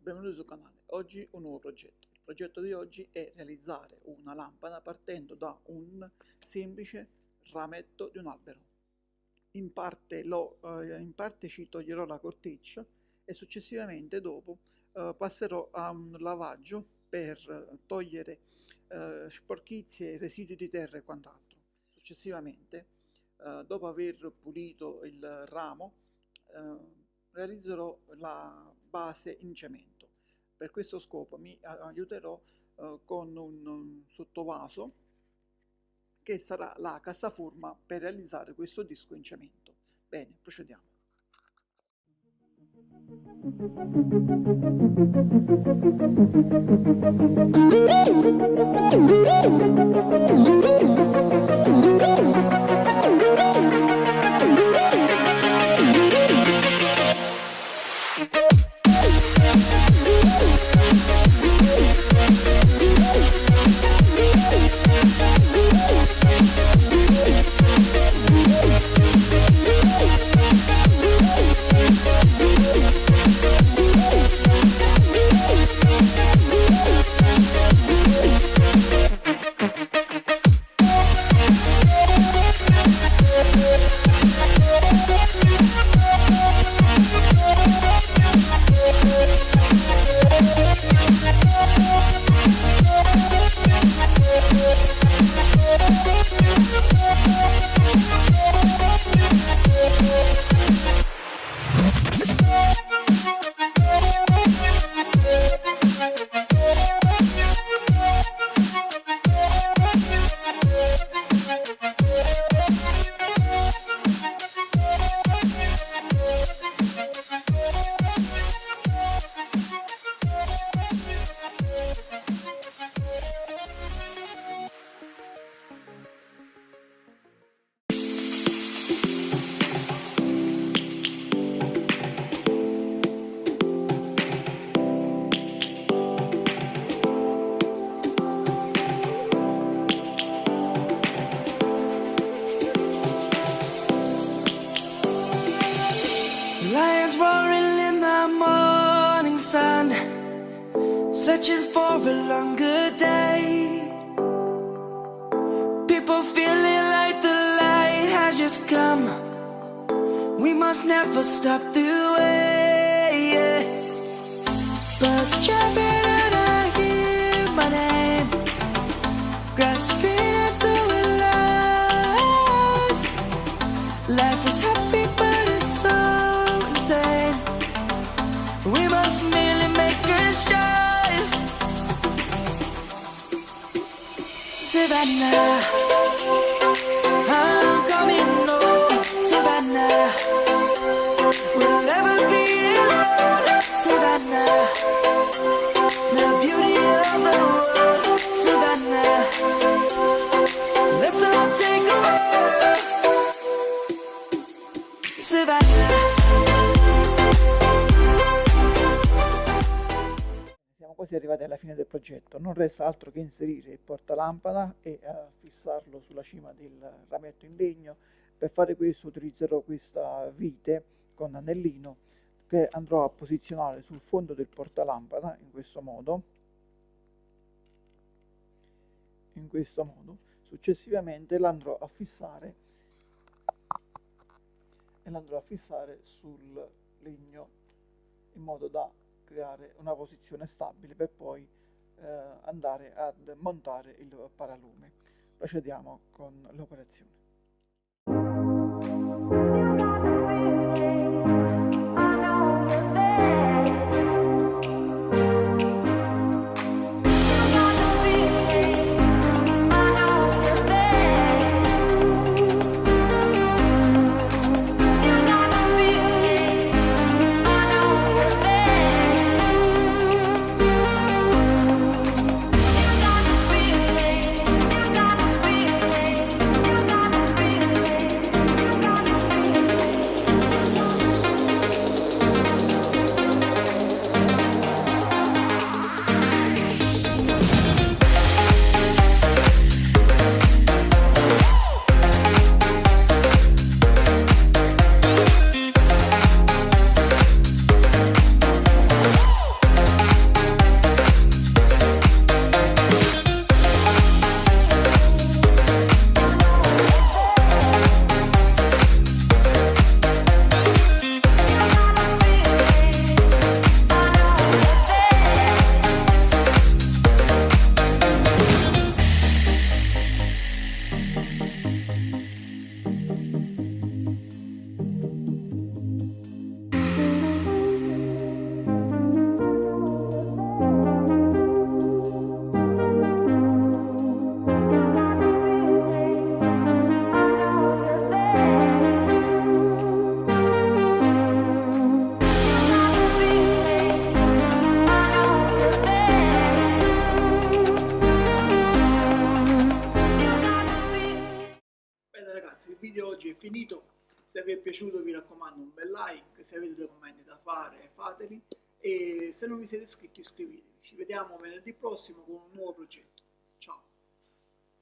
benvenuti sul canale. Oggi un nuovo progetto. Il progetto di oggi è realizzare una lampada partendo da un semplice rametto di un albero. In parte ci toglierò la corteccia e successivamente dopo passerò a un lavaggio per togliere sporchizie, residui di terra e quant'altro. Successivamente, dopo aver pulito il ramo, realizzerò la base in cemento. Per questo scopo mi aiuterò con un sottovaso che sarà la cassaforma per realizzare questo disco in cemento. Bene, procediamo. Lions roaring in the morning sun, searching for a longer day. People feeling like the light has just come. We must never stop the way. Birds jumping and I hear my name, grasping into a life. Life is happy but it's so insane. We must merely make a start. Savannah, I'm coming home. Savannah, we'll never be alone. Savannah, the beauty of the world. Savannah, let's all take a walk. Savannah. Siamo quasi arrivati alla fine del progetto, non resta altro che inserire il portalampada e fissarlo sulla cima del rametto in legno. Per fare questo utilizzerò questa vite con anellino che andrò a posizionare sul fondo del portalampada in questo modo. Successivamente l'andrò a fissare sul legno in modo da creare una posizione stabile per poi andare ad montare il paralume. Procediamo con l'operazione. fateli, e se non vi siete iscritti iscrivetevi. Ci vediamo venerdì prossimo con un nuovo progetto.